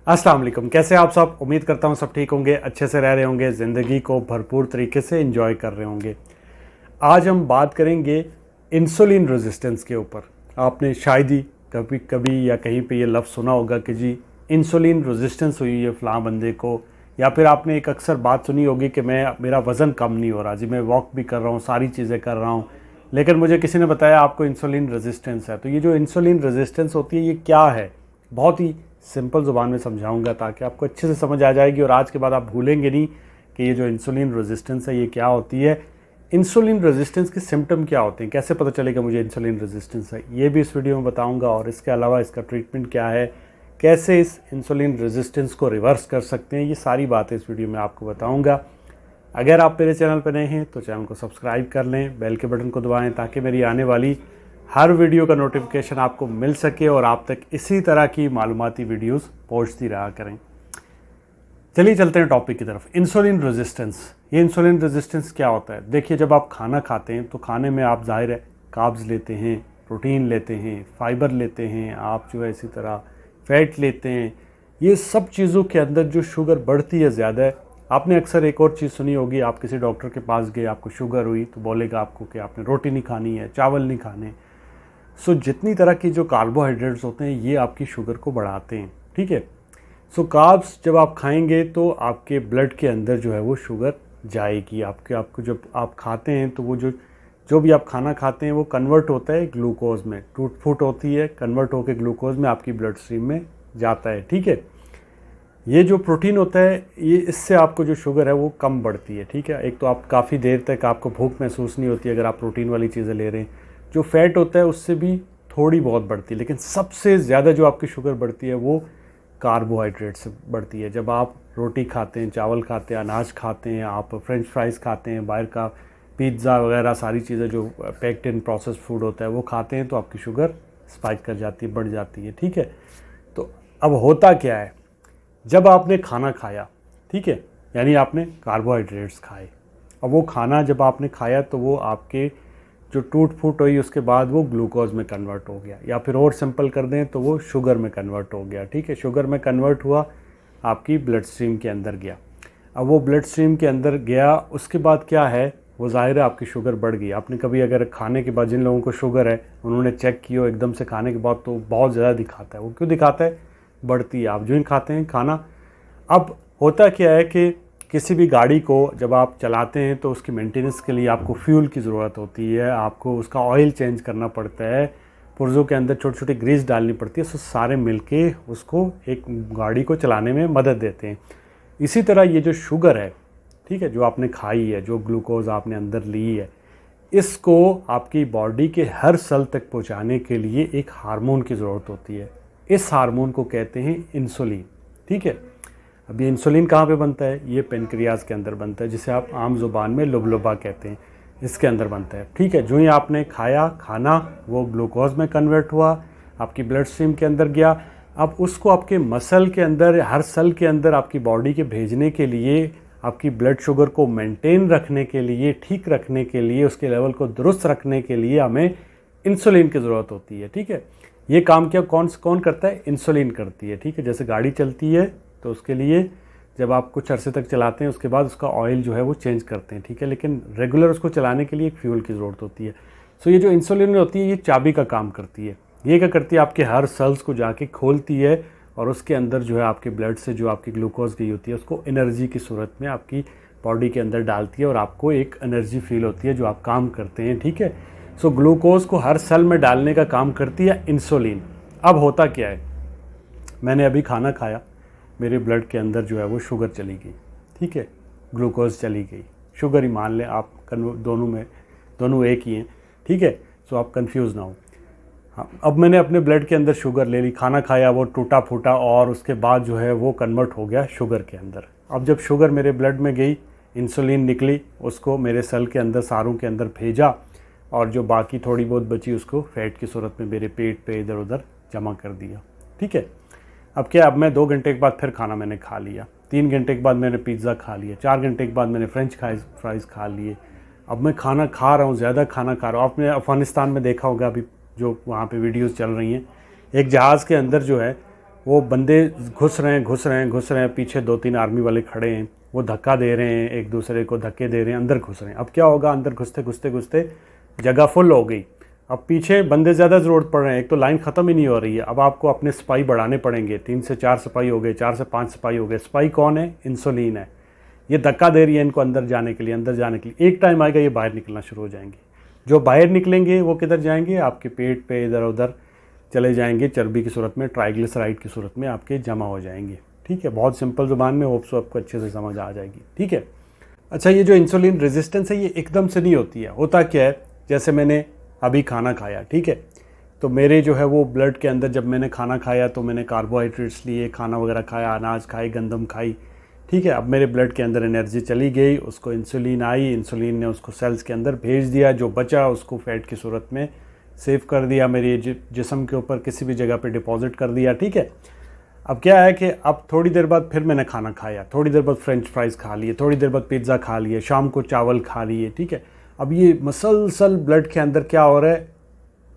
अस्सलाम वालेकुम। कैसे आप सब? उम्मीद करता हूँ सब ठीक होंगे, अच्छे से रह रहे होंगे, ज़िंदगी को भरपूर तरीके से एंजॉय कर रहे होंगे। आज हम बात करेंगे इंसुलिन रेजिस्टेंस के ऊपर। आपने शायद ही कभी कभी या कहीं पे ये लफ्ज़ सुना होगा कि जी इंसुलिन रेजिस्टेंस हुई है फ़लाँ बंदे को, या फिर आपने एक अक्सर बात सुनी होगी कि मेरा वज़न कम नहीं हो रहा जी, मैं वॉक भी कर रहा हूँ, सारी चीज़ें कर रहा हूँ, लेकिन मुझे किसी ने बताया आपको इंसुलिन रेजिस्टेंस है। तो ये जो इंसुलिन रेजिस्टेंस होती है ये क्या है, बहुत ही सिंपल ज़ुबान में समझाऊंगा ताकि आपको अच्छे से समझ आ जाएगी और आज के बाद आप भूलेंगे नहीं कि ये जो इंसुलिन रेजिस्टेंस है ये क्या होती है। इंसुलिन रेजिस्टेंस के सिम्टम क्या होते हैं, कैसे पता चलेगा मुझे इंसुलिन रेजिस्टेंस है, ये भी इस वीडियो में बताऊंगा। और इसके अलावा इसका ट्रीटमेंट क्या है, कैसे इस इंसुलिन रेजिस्टेंस को रिवर्स कर सकते हैं, ये सारी बातें इस वीडियो में आपको बताऊंगा। अगर आप मेरे चैनल पर नए हैं तो चैनल को सब्सक्राइब कर लें, बेल के बटन को दबाएं ताकि मेरी आने वाली हर वीडियो का नोटिफिकेशन आपको मिल सके और आप तक इसी तरह की मालूमाती वीडियोस पहुंचती रहा करें। चलिए चलते हैं टॉपिक की तरफ। Insulin resistance. ये इंसुलिन रेजिस्टेंस क्या होता है? देखिए, जब आप खाना खाते हैं तो खाने में आप ज़ाहिर है कार्ब्स लेते हैं, प्रोटीन लेते हैं, फाइबर लेते हैं, आप जो है इसी तरह फैट लेते हैं। ये सब चीज़ों के अंदर जो शुगर बढ़ती है ज़्यादा है। आपने अक्सर एक और चीज़ सुनी होगी, आप किसी डॉक्टर के पास गए, आपको शुगर हुई तो बोलेगा आपको कि आपने रोटी नहीं खानी है, चावल नहीं खाने। जितनी तरह की जो कार्बोहाइड्रेट्स होते हैं ये आपकी शुगर को बढ़ाते हैं, ठीक है। कार्ब्स जब आप खाएंगे तो आपके ब्लड के अंदर जो है वो शुगर जाएगी। आपको जब आप खाते हैं तो वो जो भी आप खाना खाते हैं वो कन्वर्ट होता है ग्लूकोज में, टूट फूट होती है, कन्वर्ट होकर ग्लूकोज में आपकी ब्लड स्ट्रीम में जाता है, ठीक है। ये जो प्रोटीन होता है ये इससे आपको जो शुगर है वो कम बढ़ती है, ठीक है। एक तो आप काफ़ी देर तक आपको भूख महसूस नहीं होती अगर आप प्रोटीन वाली चीज़ें ले रहे हैं। जो फैट होता है उससे भी थोड़ी बहुत बढ़ती है, लेकिन सबसे ज़्यादा जो आपकी शुगर बढ़ती है वो कार्बोहाइड्रेट से बढ़ती है। जब आप रोटी खाते हैं, चावल खाते हैं, अनाज खाते हैं, आप फ्रेंच फ्राइज़ खाते हैं, बाहर का पिज़्ज़ा वगैरह सारी चीज़ें जो पैक्ड इन प्रोसेस फूड होता है वो खाते हैं तो आपकी शुगर स्पाइक कर जाती है, बढ़ जाती है, ठीक है। तो अब होता क्या है, जब आपने खाना खाया, ठीक है, यानी आपने कार्बोहाइड्रेट्स खाए, अब वो खाना जब आपने खाया तो वो आपके जो टूट फूट हुई उसके बाद वो ग्लूकोज में कन्वर्ट हो गया, या फिर और सिंपल कर दें तो वो शुगर में कन्वर्ट हो गया, ठीक है। शुगर में कन्वर्ट हुआ, आपकी ब्लड स्ट्रीम के अंदर गया। अब वो ब्लड स्ट्रीम के अंदर गया, उसके बाद क्या है, वो ज़ाहिर है आपकी शुगर बढ़ गई। आपने कभी अगर खाने के बाद, जिन लोगों को शुगर है उन्होंने चेक किया एकदम से खाने के बाद तो बहुत ज़्यादा दिखाता है। वो क्यों दिखाता है? बढ़ती है। आप जो ही खाते हैं खाना। अब होता क्या है कि किसी भी गाड़ी को जब आप चलाते हैं तो उसकी मेंटेनेंस के लिए आपको फ्यूल की ज़रूरत होती है, आपको उसका ऑयल चेंज करना पड़ता है, पुर्ज़ों के अंदर छोटी छोटी ग्रीस डालनी पड़ती है। सारे मिलके उसको एक गाड़ी को चलाने में मदद देते हैं। इसी तरह ये जो शुगर है, ठीक है, जो आपने खाई है, जो ग्लूकोज आपने अंदर ली है, इसको आपकी बॉडी के हर सेल तक पहुंचाने के लिए एक हार्मोन की ज़रूरत होती है। इस हार्मोन को कहते हैं इंसुलिन, ठीक है। अब ये इंसुलिन कहाँ पे बनता है? ये पेनक्रियाज के अंदर बनता है, जिसे आप आम ज़ुबान में लुबलुबा कहते हैं, इसके अंदर बनता है, ठीक है। जो ही आपने खाया खाना वो ग्लूकोज में कन्वर्ट हुआ, आपकी ब्लड स्ट्रीम के अंदर गया। अब उसको आपके मसल के अंदर, हर सेल के अंदर आपकी बॉडी के भेजने के लिए, आपकी ब्लड शुगर को मेंटेन रखने के लिए, ठीक रखने के लिए, उसके लेवल को दुरुस्त रखने के लिए हमें इंसुलिन की ज़रूरत होती है, ठीक है। ये काम क्या कौन करता है? इंसुलिन करती है, ठीक है। जैसे गाड़ी चलती है तो उसके लिए जब आप कुछ अरसे तक चलाते हैं उसके बाद उसका ऑयल जो है वो चेंज करते हैं, ठीक है, लेकिन रेगुलर उसको चलाने के लिए एक फ्यूल की ज़रूरत होती है। ये जो इंसुलिन होती है ये चाबी का काम करती है। ये क्या करती है? आपके हर सेल्स को जाके खोलती है और उसके अंदर जो है आपके ब्लड से जो आपकी ग्लूकोज गई होती है उसको एनर्जी की सूरत में आपकी बॉडी के अंदर डालती है और आपको एक एनर्जी फील होती है जो आप काम करते हैं, ठीक है। ग्लूकोज को हर सेल में डालने का काम करती है इंसुलिन। अब होता क्या है, मैंने अभी खाना खाया, मेरे ब्लड के अंदर जो है वो शुगर चली गई, ठीक है, ग्लूकोज चली गई, शुगर ही मान लें आप, दोनों एक ही हैं, ठीक है। आप कंफ्यूज ना हो। हाँ, अब मैंने अपने ब्लड के अंदर शुगर ले ली, खाना खाया, वो टूटा फूटा और उसके बाद जो है वो कन्वर्ट हो गया शुगर के अंदर। अब जब शुगर मेरे ब्लड में गई, इंसुलिन निकली, उसको मेरे सेल के अंदर, सारों के अंदर भेजा, और जो बाकी थोड़ी बहुत बची उसको फैट की सूरत में मेरे पेट पे इधर उधर जमा कर दिया, ठीक है। अब क्या, अब मैं 2 घंटे के बाद फिर खाना मैंने खा लिया, 3 घंटे के बाद मैंने पिज़्ज़ा खा लिया, 4 घंटे के बाद मैंने फ्रेंच फ्राइज़ खा लिए। अब मैं खाना खा रहा हूँ, ज़्यादा खाना खा रहा हूँ। आपने अफ़गानिस्तान में देखा होगा अभी जो वहाँ पे वीडियोस चल रही हैं, एक जहाज़ के अंदर जो है वो बंदे घुस रहे हैं घुस रहे हैं घुस रहे हैं, पीछे 2-3 आर्मी वाले खड़े हैं, वो धक्का दे रहे हैं, एक दूसरे को धक्के दे रहे हैं, अंदर घुस रहे हैं। अब क्या होगा, अंदर घुसते घुसते घुसते जगह फुल हो गई, अब पीछे बंदे ज़्यादा ज़रूरत पड़ रहे हैं, एक तो लाइन ख़त्म ही नहीं हो रही है। अब आपको अपने सिपाही बढ़ाने पड़ेंगे, 3 से 4 सिपाही हो गए, 4 से 5 सिपाही हो गए। सिपाही कौन है? इंसुलिन है। ये धक्का दे रही है इनको अंदर जाने के लिए, अंदर जाने के लिए। एक टाइम आएगा ये बाहर निकलना शुरू हो जाएंगे। जो बाहर निकलेंगे वो किधर जाएंगे? आपके पेट पे इधर उधर चले जाएंगे, चर्बी की सूरत में, ट्राइग्लिसराइड की सूरत में आपके जमा हो जाएंगे। ठीक है, बहुत सिंपल ज़ुबान में, होप सो आपको अच्छे से समझ आ जाएगी। ठीक है। अच्छा, ये जो इंसुलिन रेजिस्टेंस है ये एकदम से नहीं होती है। होता क्या है, जैसे मैंने अभी खाना खाया, ठीक है, तो मेरे जो है वो ब्लड के अंदर, जब मैंने खाना खाया तो मैंने कार्बोहाइड्रेट्स लिए, खाना वगैरह खाया, अनाज खाई, गंदम खाई, ठीक है। अब मेरे ब्लड के अंदर एनर्जी चली गई, उसको इंसुलिन आई, इंसुलिन ने उसको सेल्स के अंदर भेज दिया, जो बचा उसको फैट की सूरत में सेव कर दिया, मेरे जिस्म के ऊपर किसी भी जगह पे डिपॉजिट कर दिया। ठीक है। अब क्या है कि अब थोड़ी देर बाद फिर मैंने खाना खाया, थोड़ी देर बाद फ्रेंच फ्राइज़ खा लिए, थोड़ी देर बाद पिज़्ज़ा खा लिए, शाम को चावल खा लिए। ठीक है। अब ये मसलसल ब्लड के अंदर क्या हो रहा है,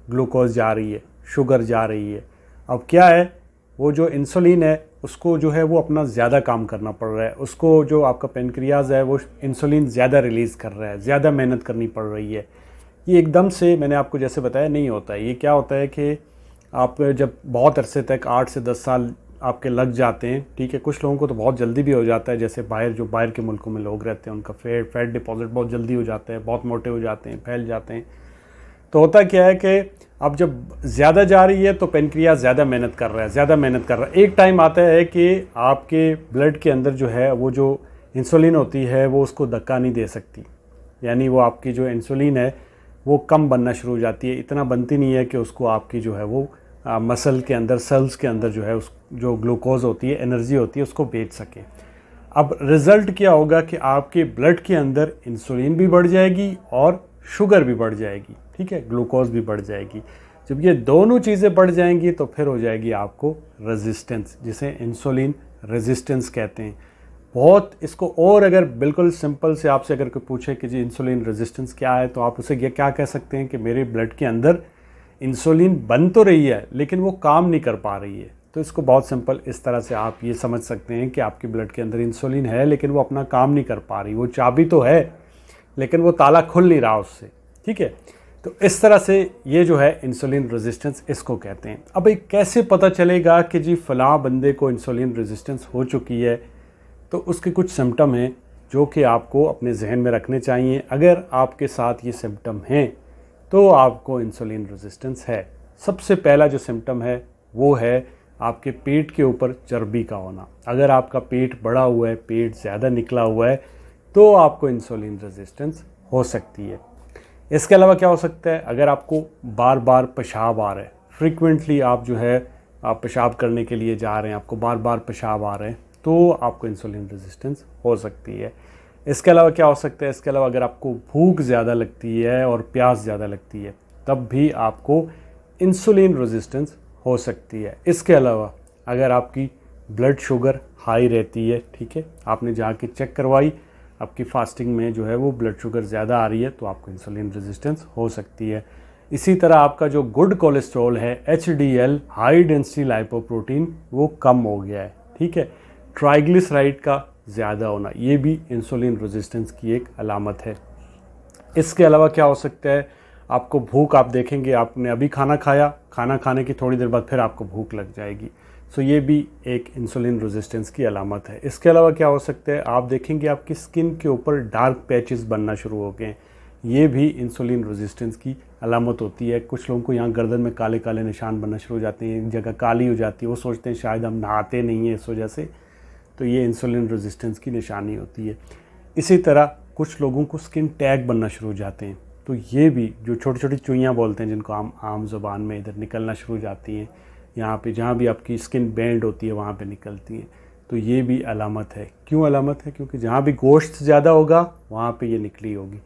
ग्लूकोज जा रही है, शुगर जा रही है। अब क्या है, वो जो इंसुलिन है उसको जो है वो अपना ज़्यादा काम करना पड़ रहा है, उसको जो आपका पेनक्रियाज है वो इंसुलिन ज़्यादा रिलीज़ कर रहा है, ज़्यादा मेहनत करनी पड़ रही है। ये एकदम से मैंने आपको जैसे बताया नहीं होता है। ये क्या होता है कि आप जब बहुत अरसे तक 8 से 10 साल आपके लग जाते हैं, ठीक है, कुछ लोगों को तो बहुत जल्दी भी हो जाता है, जैसे जो बाहर के मुल्कों में लोग रहते हैं उनका फैट डिपॉजिट बहुत जल्दी हो जाता है, बहुत मोटे हो जाते हैं, फैल जाते हैं। तो होता क्या है कि अब जब ज़्यादा जा रही है तो पेनक्रियाज ज़्यादा मेहनत कर रहा है, ज़्यादा मेहनत कर रहा है। एक टाइम आता है कि आपके ब्लड के अंदर जो है वो जो इंसुलिन होती है वो उसको धक्का नहीं दे सकती, यानी वो आपकी जो इंसुलिन है वो कम बनना शुरू हो जाती है, इतना बनती नहीं है कि उसको आपकी जो है वो मसल के अंदर, सेल्स के अंदर जो है उस जो ग्लूकोज होती है, एनर्जी होती है, उसको बेच सके। अब रिज़ल्ट क्या होगा कि आपके ब्लड के अंदर इंसुलिन भी बढ़ जाएगी और शुगर भी बढ़ जाएगी, ठीक है, ग्लूकोज भी बढ़ जाएगी। जब ये दोनों चीज़ें बढ़ जाएंगी तो फिर हो जाएगी आपको रेजिस्टेंस, जिसे इंसुलिन रेजिस्टेंस कहते हैं। बहुत इसको और अगर बिल्कुल सिंपल से आपसे अगर कोई पूछे कि जी इंसुलिन रेजिस्टेंस क्या है, तो आप उसे ये क्या कह सकते हैं कि मेरे ब्लड के अंदर इंसुलिन बन तो रही है लेकिन वो काम नहीं कर पा रही है। तो इसको बहुत सिंपल इस तरह से आप ये समझ सकते हैं कि आपके ब्लड के अंदर इंसुलिन है लेकिन वो अपना काम नहीं कर पा रही, वो चाबी तो है लेकिन वो ताला खुल नहीं रहा उससे। ठीक है, तो इस तरह से ये जो है इंसुलिन रेजिस्टेंस इसको कहते हैं। अब ये कैसे पता चलेगा कि जी फलां बंदे को इंसुलिन रेजिस्टेंस हो चुकी है? तो उसके कुछ सिम्टम हैं जो कि आपको अपने जहन में रखने चाहिए। अगर आपके साथ ये सिम्टम हैं तो आपको इंसुलिन रेजिस्टेंस है। सबसे पहला जो सिम्टम है वो है आपके पेट के ऊपर चर्बी का होना। अगर आपका पेट बड़ा हुआ है, पेट ज़्यादा निकला हुआ है, तो आपको इंसुलिन रेजिस्टेंस हो सकती है। इसके अलावा क्या हो सकता है, अगर आपको बार बार पेशाब आ रहा है, फ्रीक्वेंटली आप जो है आप पेशाब करने के लिए जा रहे हैं, आपको बार बार पेशाब आ रहे हैं, तो आपको इंसुलिन रेजिस्टेंस हो सकती है। इसके अलावा क्या हो सकता है, इसके अलावा अगर आपको भूख ज़्यादा लगती है और प्यास ज़्यादा लगती है, तब भी आपको इंसुलिन रेजिस्टेंस हो सकती है। इसके अलावा अगर आपकी ब्लड शुगर हाई रहती है, ठीक है, आपने जाके चेक करवाई, आपकी फास्टिंग में जो है वो ब्लड शुगर ज़्यादा आ रही है, तो आपको इंसुलिन रेजिस्टेंस हो सकती है। इसी तरह आपका जो गुड कोलेस्ट्रॉल है, HDL हाई डेंसिटी लाइपोप्रोटीन, वो कम हो गया है, ठीक है। ट्राइग्लिसराइड का ज़्यादा होना, ये भी इंसुलिन रेजिस्टेंस की एक अलामत है। इसके अलावा क्या हो सकता है, आपको भूख, आप देखेंगे आपने अभी खाना खाया, खाना खाने की थोड़ी देर बाद फिर आपको भूख लग जाएगी, सो ये भी एक इंसुलिन रेजिस्टेंस की अलामत है। इसके अलावा क्या हो सकता है, आप देखेंगे आपकी स्किन के ऊपर डार्क पैचेस बनना शुरू हो गए, ये भी इंसुलिन रेजिस्टेंस की अलामत होती है। कुछ लोगों को यहाँ गर्दन में काले काले निशान बनना शुरू हो जाते हैं, जगह काली हो जाती है, वो सोचते हैं शायद हम नहाते नहीं हैं इस वजह से, तो ये इंसुलिन रेजिस्टेंस की निशानी होती है। इसी तरह कुछ लोगों को स्किन टैग बनना शुरू हो जाते हैं, तो ये भी जो छोटी छोटी चुइयाँ बोलते हैं जिनको आम ज़ुबान में इधर निकलना शुरू हो जाती हैं, यहाँ पे जहाँ भी आपकी स्किन बेंड होती है वहाँ पे निकलती हैं, तो ये भी अलामत है। क्यों अलामत है? क्योंकि जहाँ भी गोश्त ज़्यादा होगा वहाँ पे ये निकली होगी,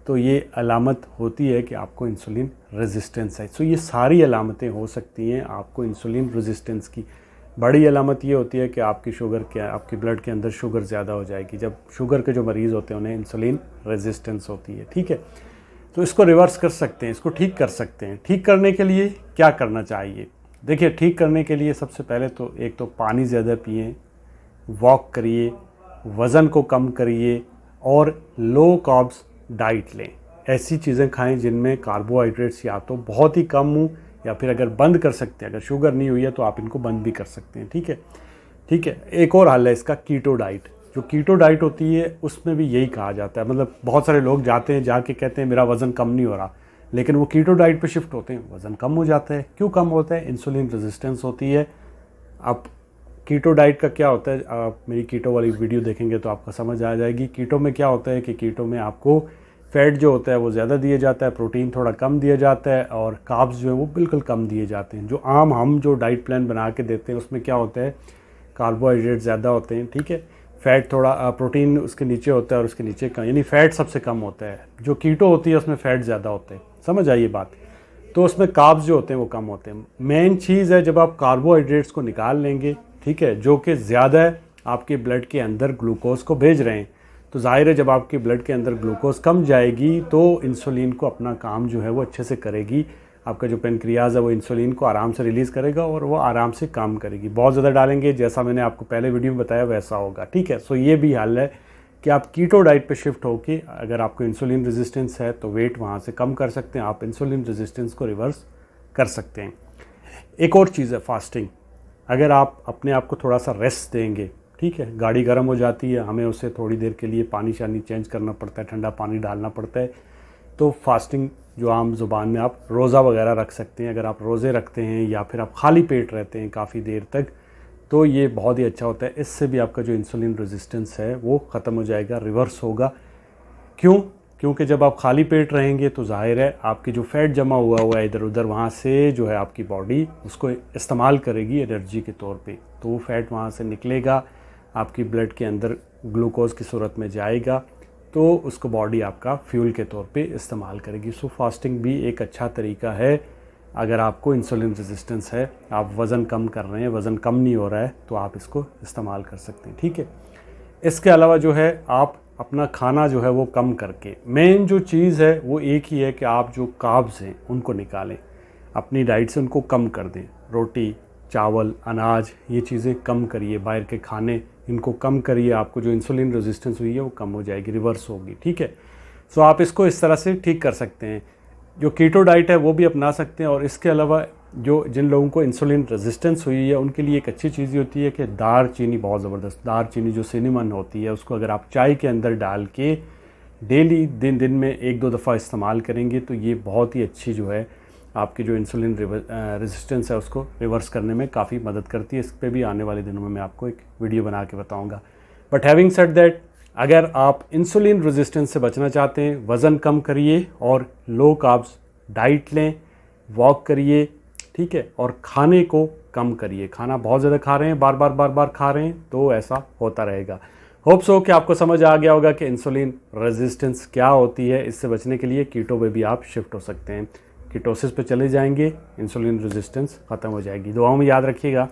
तो ये अलामत होती है कि आपको इंसुलिन रेजिस्टेंस है। सो ये सारी अलामतें हो सकती हैं आपको इंसुलिन रेजिस्टेंस की। बड़ी अलामत ये होती है कि आपकी शुगर आपके ब्लड के अंदर शुगर ज़्यादा हो जाएगी। जब शुगर के जो मरीज़ होते हैं उन्हें इंसुलिन रेजिस्टेंस होती है, ठीक है। तो इसको रिवर्स कर सकते हैं, इसको ठीक कर सकते हैं। ठीक करने के लिए क्या करना चाहिए? देखिए, ठीक करने के लिए सबसे पहले तो एक तो पानी ज़्यादा पिएं, वॉक करिए, वज़न को कम करिए और लो कार्ब्स डाइट लें। ऐसी चीज़ें खाएं जिनमें कार्बोहाइड्रेट्स या तो बहुत ही कम हो, या फिर अगर बंद कर सकते हैं, अगर शुगर नहीं हुई है तो आप इनको बंद भी कर सकते हैं। ठीक है, ठीक है। एक और हल है इसका, कीटो डाइट। जो कीटो डाइट होती है उसमें भी यही कहा जाता है, मतलब बहुत सारे लोग जाते हैं, जाके कहते हैं मेरा वज़न कम नहीं हो रहा, लेकिन वो कीटो डाइट पे शिफ्ट होते हैं, वज़न कम हो जाता है। क्यों कम होता है? इंसुलिन रेजिस्टेंस होती है। अब कीटो डाइट का क्या होता है, आप मेरी कीटो वाली वीडियो देखेंगे तो आपको समझ आ जाएगी। कीटो में क्या होता है कि कीटो में आपको फैट जो होता है वो ज़्यादा दिया जाता है, प्रोटीन थोड़ा कम दिया जाता है, और कार्ब्स जो है वो बिल्कुल कम दिए जाते हैं। जो आम हम जो डाइट प्लान बना के देते हैं उसमें क्या होता है, कार्बोहाइड्रेट ज़्यादा होते हैं, ठीक है, फैट थोड़ा, प्रोटीन उसके नीचे होता है और उसके नीचे कम, यानी फैट सबसे कम होता है। जो कीटो होती है उसमें फ़ैट ज़्यादा होते हैं, समझ आई ये बात। तो उसमें कार्ब्स जो होते हैं वो कम होते हैं। मेन चीज़ है जब आप कार्बोहाइड्रेट्स को निकाल लेंगे, ठीक है, जो कि ज़्यादा है आपके ब्लड के अंदर ग्लूकोज को भेज रहे हैं, तो जाहिर है जब आपके ब्लड के अंदर ग्लूकोज कम जाएगी तो इंसुलिन को अपना काम जो है वो अच्छे से करेगी। आपका जो पेनक्रियाज है वो इंसुलिन को आराम से रिलीज़ करेगा और वो आराम से काम करेगी। बहुत ज़्यादा डालेंगे जैसा मैंने आपको पहले वीडियो में बताया वैसा होगा। ठीक है, सो ये भी हल है कि आप कीटो डाइट पे शिफ्ट होके, अगर आपको इंसुलिन रेजिस्टेंस है तो वेट वहाँ से कम कर सकते हैं, आप इंसुलिन रेजिस्टेंस को रिवर्स कर सकते हैं। एक और चीज़ है फास्टिंग। अगर आप अपने आप को थोड़ा सा रेस्ट देंगे, ठीक है, गाड़ी गर्म हो जाती है, हमें उसे थोड़ी देर के लिए पानी शानी चेंज करना पड़ता है, ठंडा पानी डालना पड़ता है, तो फास्टिंग जो आम ज़ुबान में आप रोज़ा वगैरह रख सकते हैं। अगर आप रोज़े रखते हैं या फिर आप खाली पेट रहते हैं काफ़ी देर तक, तो ये बहुत ही अच्छा होता है। इससे भी आपका जो इंसुलिन रेजिस्टेंस है वो ख़त्म हो जाएगा, रिवर्स होगा। क्यों? क्योंकि जब आप खाली पेट रहेंगे तो जाहिर है आपकी जो फैट जमा हुआ है इधर उधर, वहाँ से जो है आपकी बॉडी उसको इस्तेमाल करेगी एनर्जी के तौर पे, तो वो फैट वहाँ से निकलेगा, आपकी ब्लड के अंदर ग्लूकोज की सूरत में जाएगा, तो उसको बॉडी आपका फ्यूल के तौर पे इस्तेमाल करेगी। सो फास्टिंग भी एक अच्छा तरीका है। अगर आपको इंसुलिन रेजिस्टेंस है, आप वज़न कम कर रहे हैं, वज़न कम नहीं हो रहा है, तो आप इसको इस्तेमाल कर सकते हैं। ठीक है, इसके अलावा जो है आप अपना खाना जो है वो कम करके, मेन जो चीज़ है वो एक ही है कि आप जो कार्ब्स हैं उनको निकालें, अपनी डाइट से उनको कम कर दें। रोटी, चावल, अनाज, ये चीज़ें कम करिए, बाहर के खाने इनको कम करिए, आपको जो इंसुलिन रेजिस्टेंस हुई है वो कम हो जाएगी, रिवर्स होगी। ठीक है, सो आप इसको इस तरह से ठीक कर सकते हैं। जो कीटो डाइट है वो भी अपना सकते हैं। और इसके अलावा जो जिन लोगों को इंसुलिन रेजिस्टेंस हुई है उनके लिए एक अच्छी चीज़ होती है कि दार चीनी, बहुत ज़बरदस्त दार चीनी जो सिनेमन होती है, उसको अगर आप चाय के अंदर डाल के डेली दिन में 1-2 दफ़ा इस्तेमाल करेंगे तो ये बहुत ही अच्छी जो है आपकी जो इंसुलिन रेजिस्टेंस है उसको रिवर्स करने में काफ़ी मदद करती है। इस पर भी आने वाले दिनों में मैं आपको एक वीडियो बना के बताऊँगा। बट हैविंग सेड दैट, अगर आप इंसुलिन रेजिस्टेंस से बचना चाहते हैं, वज़न कम करिए और लो कार्ब्स डाइट लें, वॉक करिए, ठीक है, और खाने को कम करिए। खाना बहुत ज़्यादा खा रहे हैं, बार बार खा रहे हैं, तो ऐसा होता रहेगा। होप सो कि आपको समझ आ गया होगा कि इंसुलिन रेजिस्टेंस क्या होती है। इससे बचने के लिए कीटो पे भी आप शिफ्ट हो सकते हैं, कीटोसिस पे चले जाएंगे, इंसुलिन रेजिस्टेंस ख़त्म हो जाएगी। दुआओं में याद रखिएगा।